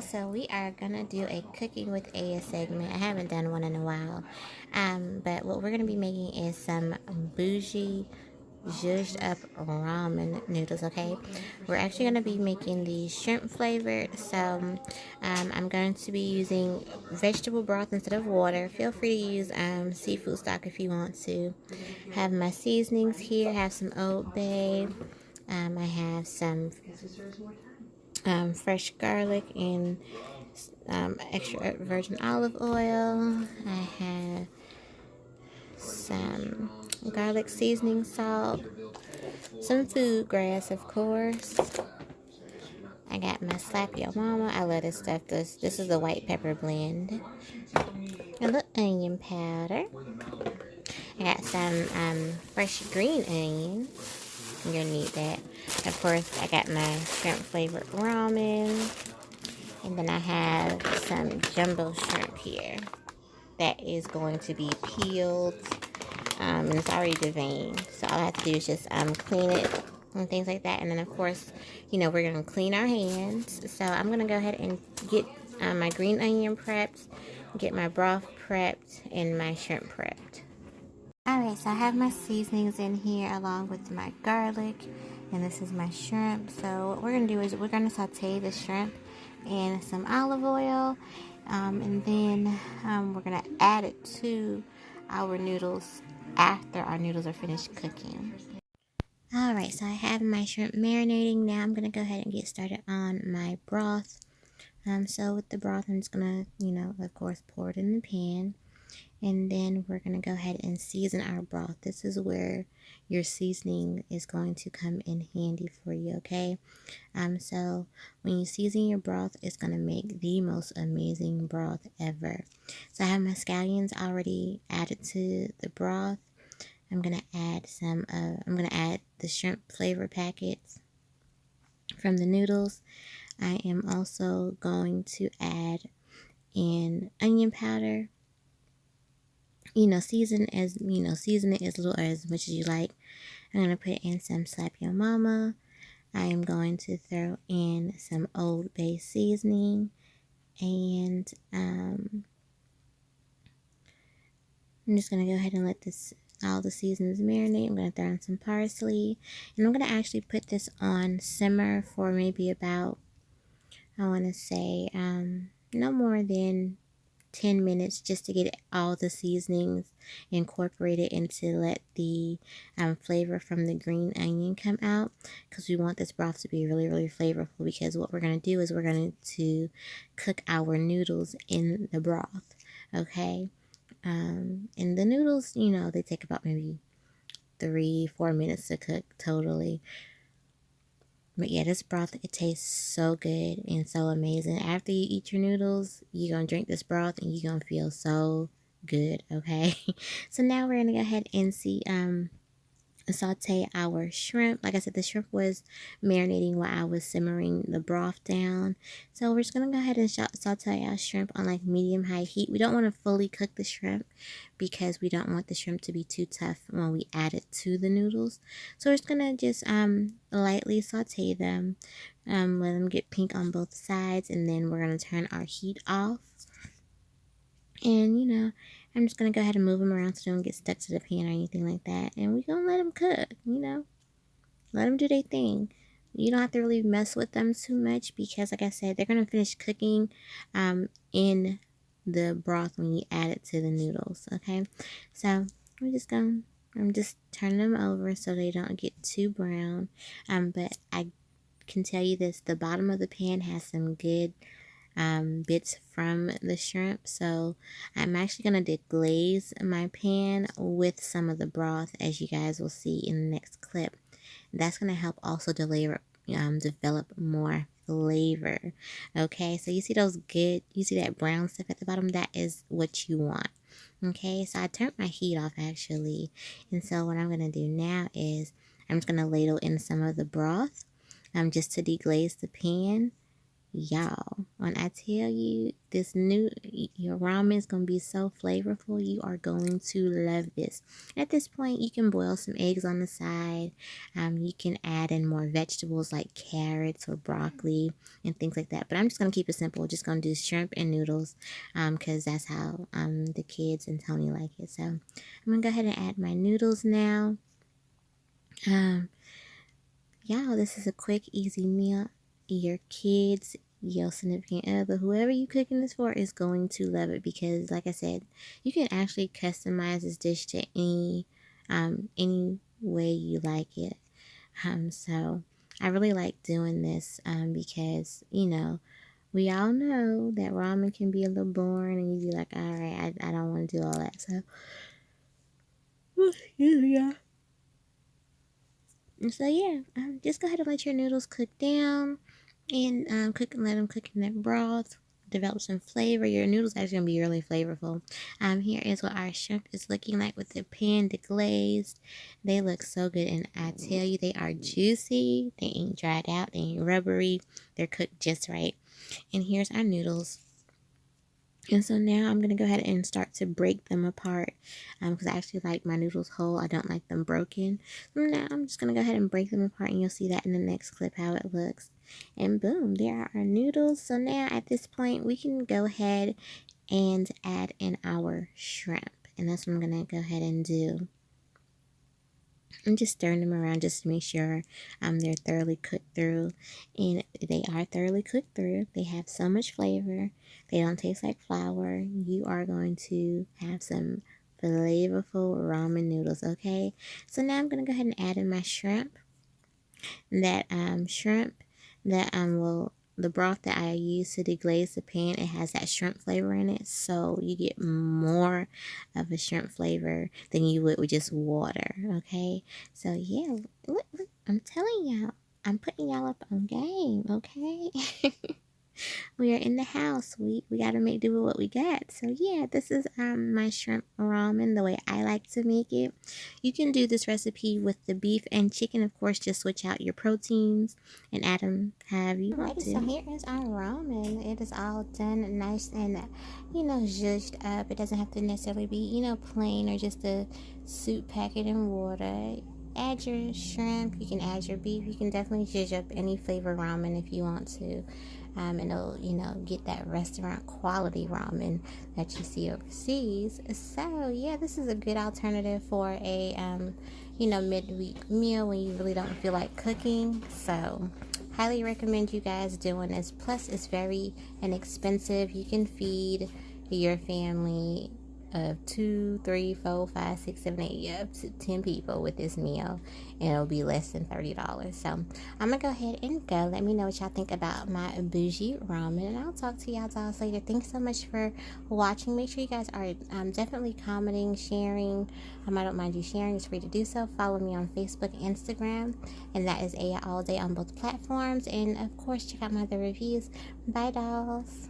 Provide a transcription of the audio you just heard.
y'all, so we are gonna do a cooking with Aya segment. I haven't done one in a while, but what we're gonna be making is some bougie zhuzhed up ramen noodles. Okay, we're actually going to be making the shrimp flavored, so I'm going to be using vegetable broth instead of water. Feel free to use seafood stock if you want to. Have my seasonings here. Have some Old Bay. I have some fresh garlic and extra virgin olive oil. I have some garlic seasoning salt, some food grass, of course. I got my Slap Your Mama. I love this stuff. This is the white pepper blend. A little onion powder. I got some fresh green onion. You're gonna need that. Of course, I got my shrimp flavored ramen. And then I have some jumbo shrimp here that is going to be peeled. And it's already deveined. So all I have to do is just clean it and things like that. And then, of course, we're going to clean our hands. So I'm going to go ahead and get my green onion prepped, get my broth prepped, and my shrimp prepped. Alright, so I have my seasonings in here along with my garlic. And this is my shrimp. So what we're going to do is we're going to saute the shrimp in some olive oil. And then we're going to add it to our noodles after our noodles are finished cooking. Alright, so I have my shrimp marinating. Now I'm going to go ahead and get started on my broth. So with the broth, I'm just going to, of course, pour it in the pan. And then we're going to go ahead and season our broth. This is where your seasoning is going to come in handy for you, okay? So when you season your broth, it's going to make the most amazing broth ever. So I have my scallions already added to the broth. I'm going to add the shrimp flavor packets from the noodles. I am also going to add in onion powder. Season it as little or as much as you like. I'm going to put in some Slap Your Mama. I am going to throw in some Old Bay seasoning. And I'm just going to go ahead and let all the seasonings marinate. I'm going to throw in some parsley. And I'm going to actually put this on simmer for maybe about, I want to say, no more than 10 minutes just to get all the seasonings incorporated and to let the flavor from the green onion come out, because we want this broth to be really, really flavorful, because what we're going to do is we're going to cook our noodles in the broth, okay? And the noodles, they take about maybe 3-4 minutes to cook totally. But yeah, this broth, it tastes so good and so amazing. After you eat your noodles, you're going to drink this broth and you're going to feel so good, okay? So now we're going to go ahead and saute our shrimp. Like I said, the shrimp was marinating while I was simmering the broth down. So we're just going to go ahead and saute our shrimp on like medium-high heat. We don't want to fully cook the shrimp because we don't want the shrimp to be too tough when we add it to the noodles. So we're just going to just lightly saute them, let them get pink on both sides, and then we're going to turn our heat off. And, I'm just going to go ahead and move them around so they don't get stuck to the pan or anything like that. And we're going to let them cook, Let them do their thing. You don't have to really mess with them too much because, like I said, they're going to finish cooking in the broth when you add it to the noodles, okay? So I'm just turning them over so they don't get too brown. But I can tell you this, the bottom of the pan has some good bits from the shrimp, so I'm actually going to deglaze my pan with some of the broth, as you guys will see in the next clip. That's going to help also develop more flavor. Okay, so you see that brown stuff at the bottom? That is what you want. Okay, so I turned my heat off actually, and so what I'm going to do now is I'm just going to ladle in some of the broth just to deglaze the pan. Y'all, when I tell you your ramen is going to be so flavorful, you are going to love this. At this point, you can boil some eggs on the side. You can add in more vegetables like carrots or broccoli and things like that. But I'm just going to keep it simple. Just going to do shrimp and noodles because that's how the kids and Tony like it. So I'm going to go ahead and add my noodles now. Y'all, this is a quick, easy meal. Your kids, your significant other, whoever you cooking this for is going to love it because, like I said, you can actually customize this dish to any way you like it. So I really like doing this because, we all know that ramen can be a little boring and you'd be like, all right, I don't want to do all that. So, yeah. So yeah, just go ahead and let your noodles cook down and let them cook in that broth. Develop some flavor. Your noodles actually gonna be really flavorful. Here is what our shrimp is looking like with the pan deglazed. They look so good, and I tell you, they are juicy. They ain't dried out. They ain't rubbery. They're cooked just right. And here's our noodles. And so now I'm going to go ahead and start to break them apart because I actually like my noodles whole. I don't like them broken. So now I'm just going to go ahead and break them apart and you'll see that in the next clip how it looks. And boom, there are our noodles. So now at this point we can go ahead and add in our shrimp. And that's what I'm going to go ahead and do. I'm just stirring them around just to make sure they're thoroughly cooked through. And they are thoroughly cooked through. They have so much flavor. They don't taste like flour. You are going to have some flavorful ramen noodles, okay? So now I'm going to go ahead and add in my shrimp. That shrimp that the broth that I use to deglaze the pan, it has that shrimp flavor in it, so you get more of a shrimp flavor than you would with just water, okay? So yeah, look, I'm telling y'all, I'm putting y'all up on game, okay? We are in the house. We got to make do with what we got. So yeah, this is my shrimp ramen the way I like to make it. You can do this recipe with the beef and chicken. Of course, just switch out your proteins and add them however you want to. So here is our ramen. It is all done nice and zhuzhed up. It doesn't have to necessarily be plain or just a soup packet in water. Add your shrimp, you can add your beef, you can definitely zhuzh up any flavor ramen if you want to. And it'll, get that restaurant quality ramen that you see overseas. So yeah, this is a good alternative for a midweek meal when you really don't feel like cooking. So highly recommend you guys doing this. Plus it's very inexpensive. You can feed your family of 2, 3, 4, 5, 6, 7, 8, up to 10 people with this meal, and it'll be less than $30. So I'm gonna go ahead and go. Let me know what y'all think about my bougie ramen, and I'll talk to y'all later. Thanks so much for watching. Make sure you guys are definitely commenting, sharing. I don't mind you sharing. It's free to do so. Follow me on Facebook, Instagram, and that is Aya All Day on both platforms. And of course, check out my other reviews. Bye, dolls.